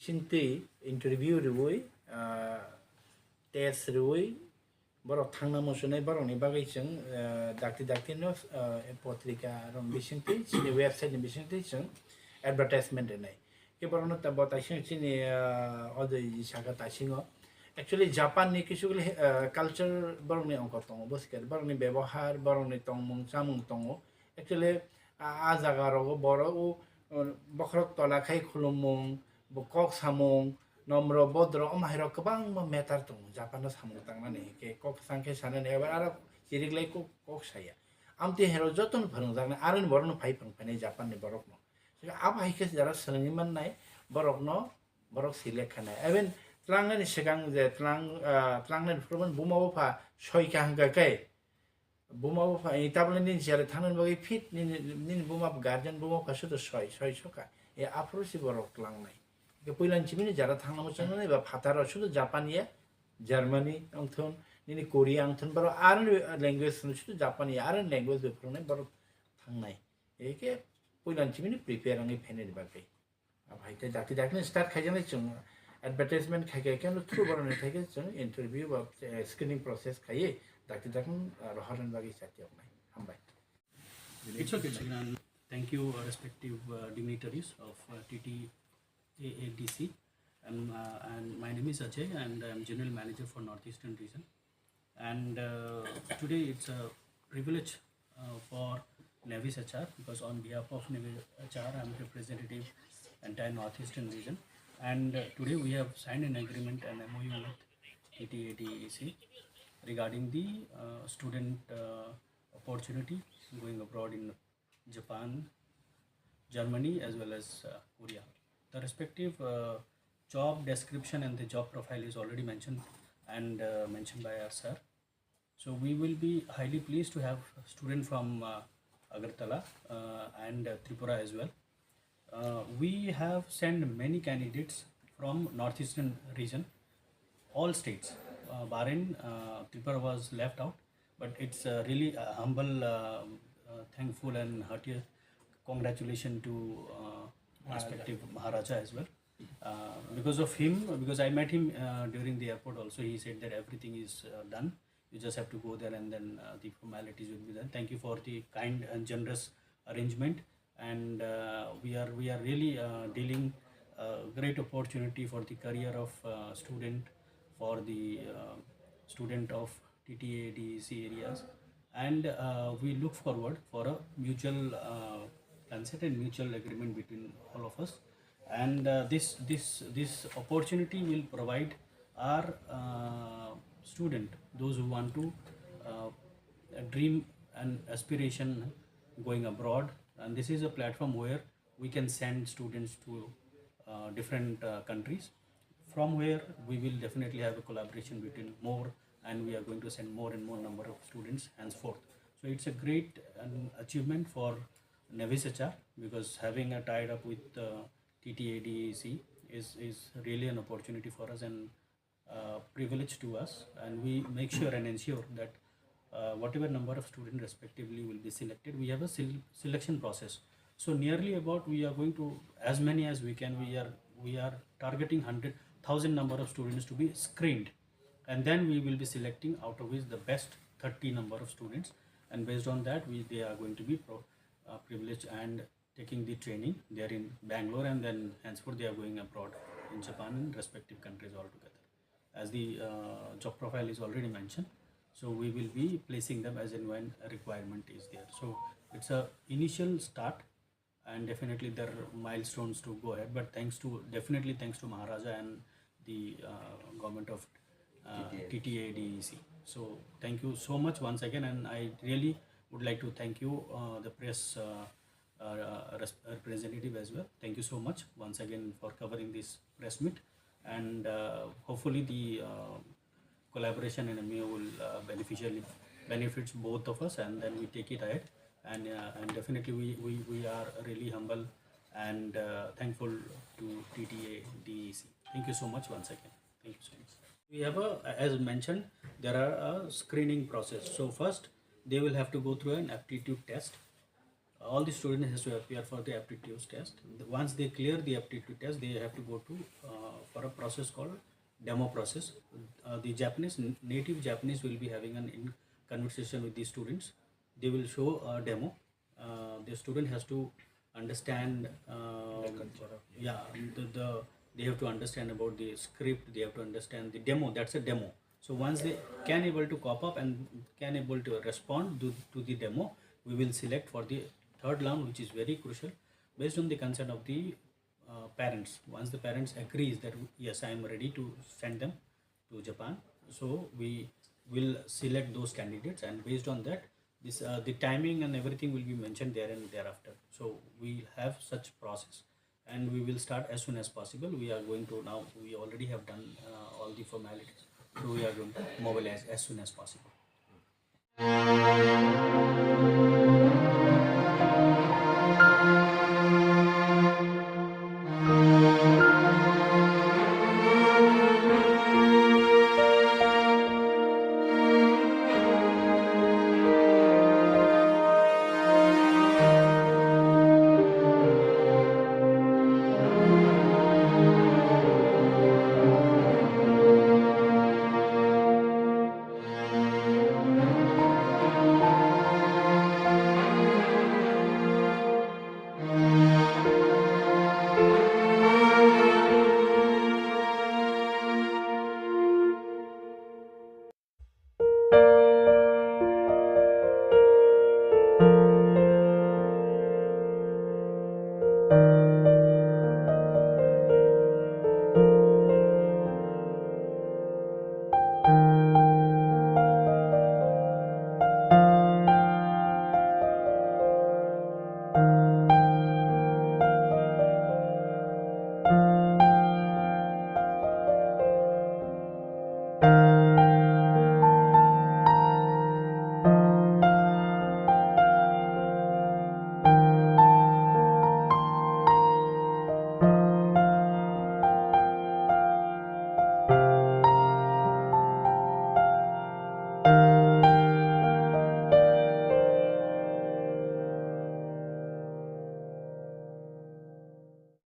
Shinti interview rewoi test rewoi borok thangna mosunai borok ni bagai chung dakti no potrika rong bisingti chini website ni bisingti chung advertisement nai ke borok no tabo ta sing chini odoi sakha ta singo actually Japan ni kisugli culture borok ni ongko tongo bosker borok ni bebohar borok ni tongmung chamung tongo actually a jaga rogo borok bokrok tola khai khulumung kok samung nomro bodro omahiro kabang metar tung Japan samung tangnani ke kok sangke sanane ebar ara chiriglai kok saya amti hero joton pharung jangna aron borno phai phane Japan ni borok no ab haike jara sangiman nai borok no borok select khana even tlangani sigang je tlangni proman bumao pha soika hanga kai bumao pha itableni jare thanan bagi fit nin buma guardian bumao pha sudo soi soka e aprosi borok tlangnai Puilan chimini jara thangna mochang nei ba phataro sudo Japania Germany angthon nini Korea angthon baro aran language sudo Japania aran language be prone baro thangnai eke puilan chimini prepare angi phene bagai abhaite dakti start khajane chung advertisement khage kan through baro ne thage chung interview ba screening process khaye dakti roharan bagai satya nai hambai it's okay Chagran. Thank you respective dignitaries of TTAADC and my name is Ajay and I'm General Manager for Northeastern Region and today it's a privilege for Navis HR because on behalf of Navis HR I'm representative entire Northeastern Region and today we have signed an agreement and MOU with TTAADC regarding the student opportunity going abroad in Japan, Germany as well as Korea. The respective job description and the job profile is already mentioned and mentioned by our sir. So we will be highly pleased to have students from Agartala and Tripura as well. We have sent many candidates from Northeastern region, all states. Barring Tripura was left out, but it's really humble, thankful and hearty congratulations to respective Maharaja as well. Because of him, because I met him during the airport also, he said that everything is done. You just have to go there and then the formalities will be done. Thank you for the kind and generous arrangement. And we are really dealing great opportunity for the career of student, for the student of TTAADC areas. And we look forward for a mutual consent and mutual agreement between all of us. And this opportunity will provide our student, those who want to dream and aspiration going abroad, and this is a platform where we can send students to different countries, from where we will definitely have a collaboration between more, and we are going to send more and more number of students henceforth. So it's a great achievement for Navis HR, because having a tied up with TTAADC is really an opportunity for us and privilege to us, and we make sure and ensure that whatever number of students respectively will be selected, we have a selection process. So nearly about, we are going to, as many as we can, we are targeting 100,000 number of students to be screened, and then we will be selecting out of which the best 30 number of students, and based on that they are going to be privileged and taking the training there in Bangalore, and then henceforth they are going abroad in Japan and respective countries altogether. As the job profile is already mentioned, so we will be placing them as and when a requirement is there. So it's a initial start, and definitely there are milestones to go ahead, but definitely thanks to Maharaja and the government of TTAADC. So thank you so much once again, and I really would like to thank you, the press representative as well. Thank you so much once again for covering this press meet, and hopefully the collaboration and MOU will benefits both of us, and then we take it ahead, and definitely we are really humble and thankful to TTAADC. Thank you so much once again. Thank you so much. We have as mentioned, there are a screening process. So first they will have to go through an aptitude test. all the students has to appear for the aptitude test. Once they clear the aptitude test, they have to go to for a process called demo process. The Japanese, native Japanese will be having an conversation with the students. They will show a demo. The student has to understand yeah, they have to understand about the script, they have to understand the demo. That's a demo. So once they can able to cop up and can able to respond to the demo, we will select for the third round, which is very crucial, based on the consent of the parents. Once the parents agrees that yes, I am ready to send them to Japan, so we will select those candidates, and based on that, this the timing and everything will be mentioned there and thereafter. So we have such process, and we will start as soon as possible. We are going to now, we already have done all the formalities, so we are going to mobilize as soon as possible.